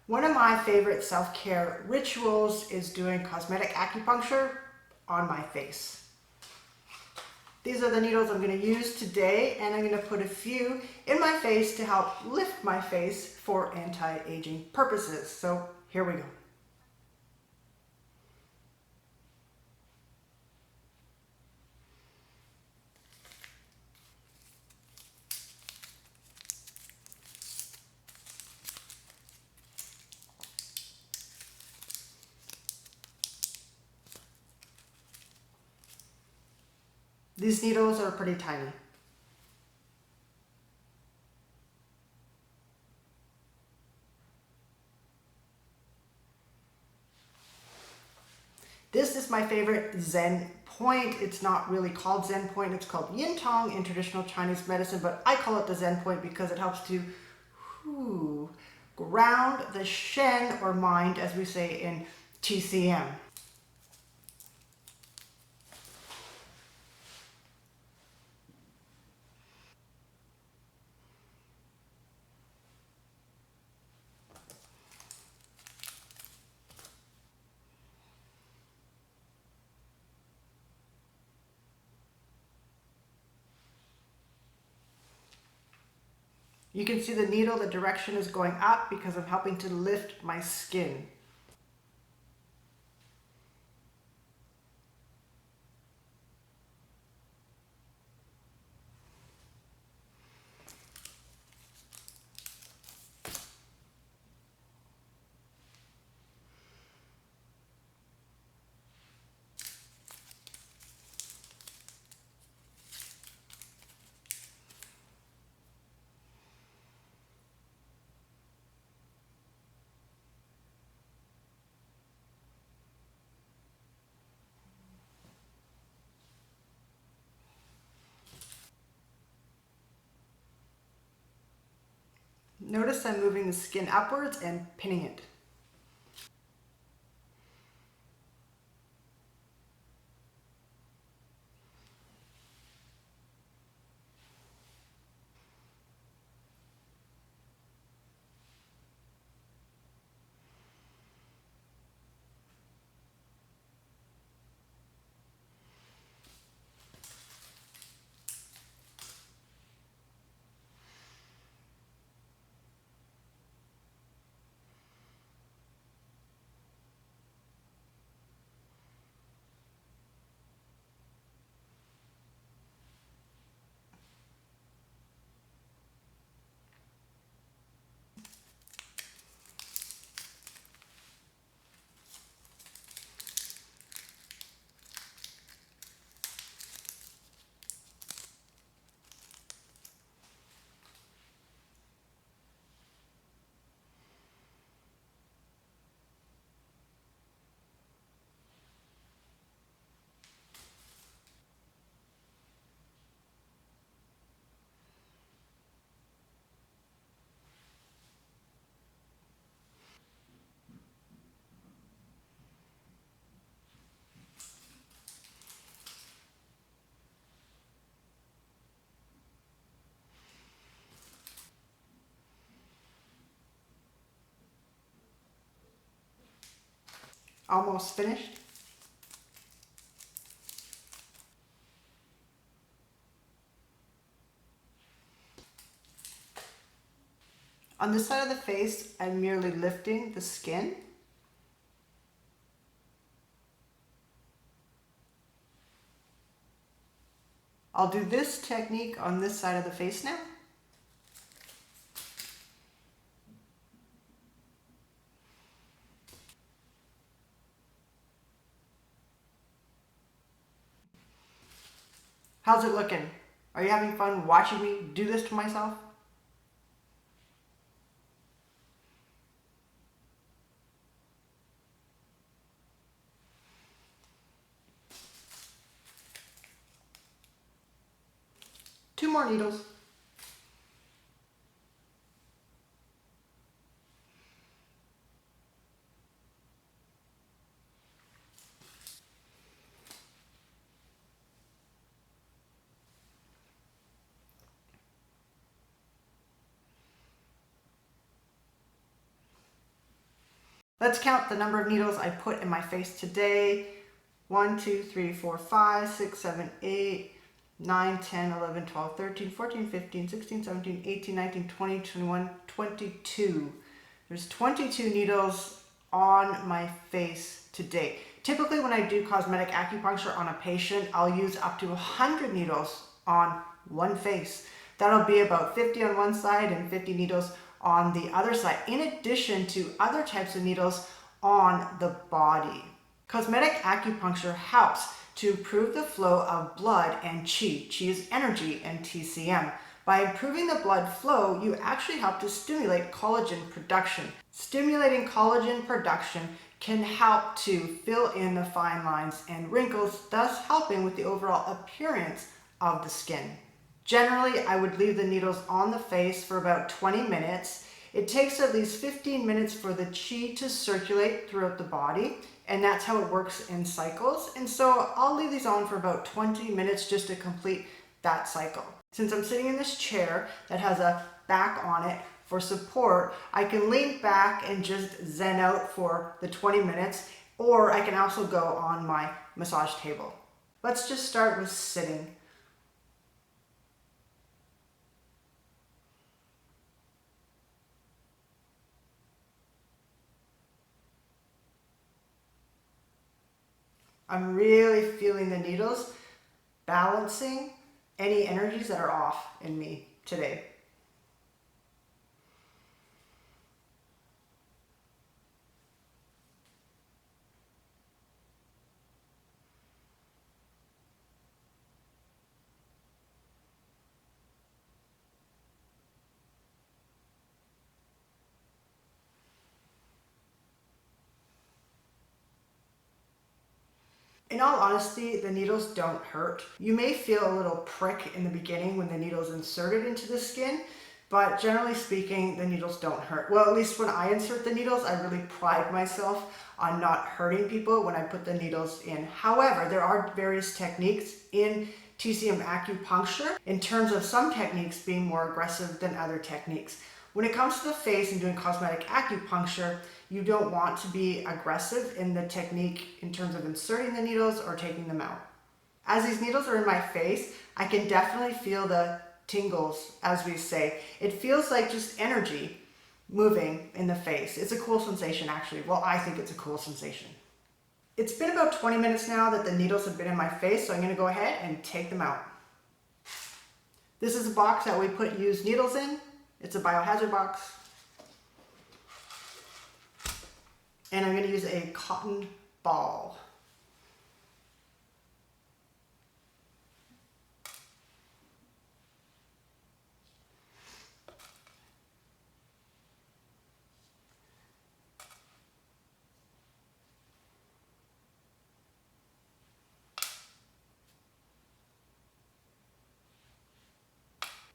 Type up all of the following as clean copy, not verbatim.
One of my favorite self-care rituals is doing cosmetic acupuncture on my face. These are the needles I'm going to use today, and I'm going to put a few in my face to help lift my face for anti-aging purposes. So here we go. These needles are pretty tiny. This is my favorite Zen point. It's not really called Zen point, it's called Yin Tong in traditional Chinese medicine, but I call it the Zen point because it helps to ground the Shen, or mind, as we say in TCM. You can see the needle, the direction is going up because I'm helping to lift my skin. Notice I'm moving the skin upwards and pinning it. Almost finished. On this side of the face, I'm merely lifting the skin. I'll do this technique on this side of the face now. How's it looking? Are you having fun watching me do this to myself? Two more needles. Let's count the number of needles I put in my face today. 1, 2, 3, 4, 5, 6, 7, 8, 9, 10, 11, 12, 13, 14, 15, 16, 17, 18, 19, 20, 21, 22. There's 22 needles on my face today. Typically when I do cosmetic acupuncture on a patient, I'll use up to 100 needles on one face. That'll be about 50 on one side and 50 needles on the other side, in addition to other types of needles on the body. Cosmetic acupuncture helps to improve the flow of blood and qi. Qi is energy and TCM. By improving the blood flow, you actually help to stimulate collagen production. Stimulating collagen production can help to fill in the fine lines and wrinkles, thus helping with the overall appearance of the skin. Generally, I would leave the needles on the face for about 20 minutes. It takes at least 15 minutes for the qi to circulate throughout the body, and that's how it works in cycles. And so I'll leave these on for about 20 minutes just to complete that cycle. Since I'm sitting in this chair that has a back on it for support, I can lean back and just zen out for the 20 minutes, or I can also go on my massage table. Let's just start with sitting. I'm really feeling the needles balancing any energies that are off in me today. In all honesty, the needles don't hurt. You may feel a little prick in the beginning when the needle is inserted into the skin, but generally speaking, the needles don't hurt. Well, at least when I insert the needles, I really pride myself on not hurting people when I put the needles in. However, there are various techniques in TCM acupuncture in terms of some techniques being more aggressive than other techniques. When it comes to the face and doing cosmetic acupuncture, you don't want to be aggressive in the technique in terms of inserting the needles or taking them out. As these needles are in my face, I can definitely feel the tingles, as we say. It feels like just energy moving in the face. It's a cool sensation, actually. Well, I think it's a cool sensation. It's been about 20 minutes now that the needles have been in my face, so I'm going to go ahead and take them out. This is a box that we put used needles in. It's a biohazard box. And I'm going to use a cotton ball.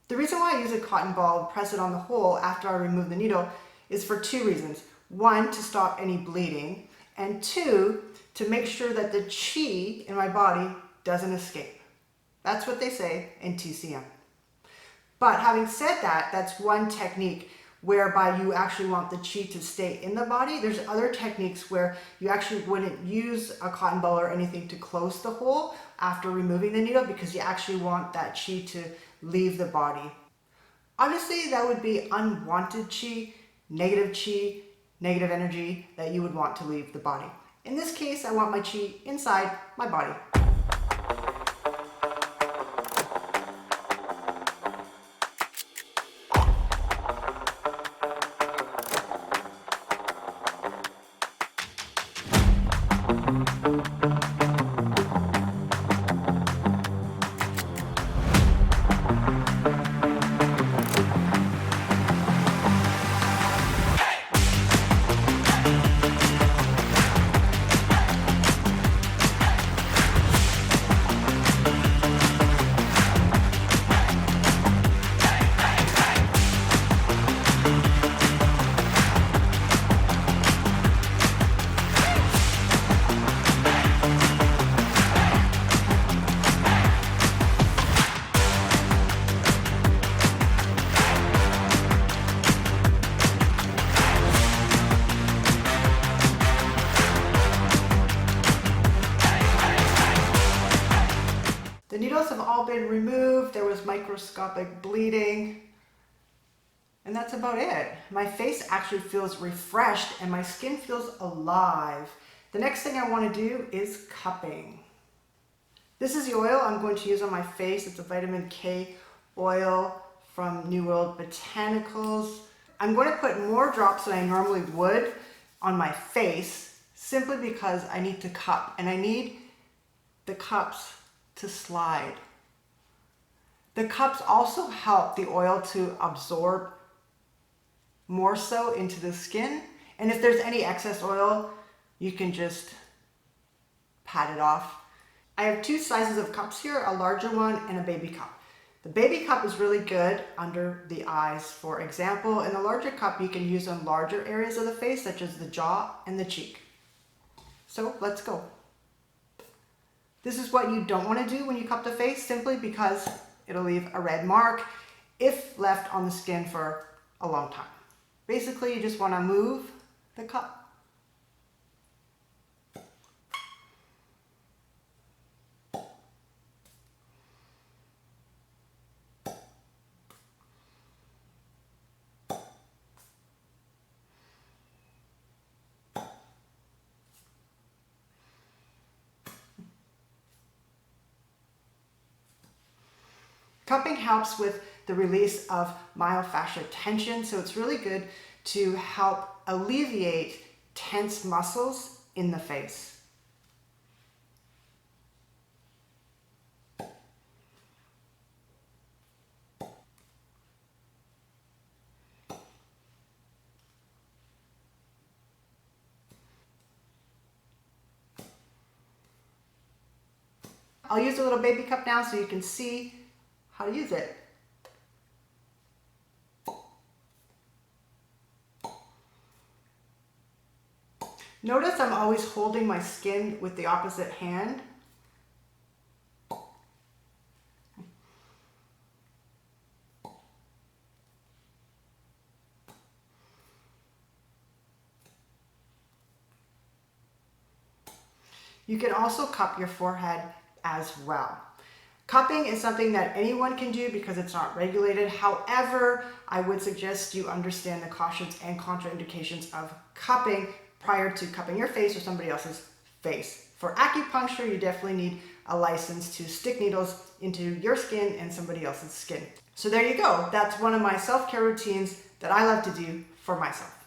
The reason why I use a cotton ball and press it on the hole after I remove the needle is for two reasons. One, to stop any bleeding, and two, to make sure that the qi in my body doesn't escape. That's what they say in TCM. But having said that, that's one technique whereby you actually want the qi to stay in the body. There's other techniques where you actually wouldn't use a cotton ball or anything to close the hole after removing the needle because you actually want that qi to leave the body. Obviously, that would be unwanted qi, negative energy that you would want to leave the body. In this case, I want my qi inside my body. all been removed. There was microscopic bleeding. And that's about it. My face actually feels refreshed and my skin feels alive. The next thing I want to do is cupping. This is the oil I'm going to use on my face. It's a vitamin K oil from New World Botanicals. I'm going to put more drops than I normally would on my face simply because I need to cup and I need the cups to slide. The cups also help the oil to absorb more so into the skin. And if there's any excess oil, you can just pat it off. I have two sizes of cups here, a larger one and a baby cup. The baby cup is really good under the eyes, for example, and the larger cup you can use on larger areas of the face, such as the jaw and the cheek. So let's go. This is what you don't want to do when you cup the face, simply because it'll leave a red mark if left on the skin for a long time. Basically, you just want to move the cup. Cupping helps with the release of myofascial tension, so it's really good to help alleviate tense muscles in the face. I'll use a little baby cup now so you can see how to use it. Notice I'm always holding my skin with the opposite hand. You can also cup your forehead as well. Cupping is something that anyone can do because it's not regulated. However, I would suggest you understand the cautions and contraindications of cupping prior to cupping your face or somebody else's face. For acupuncture, you definitely need a license to stick needles into your skin and somebody else's skin. So there you go. That's one of my self-care routines that I love to do for myself.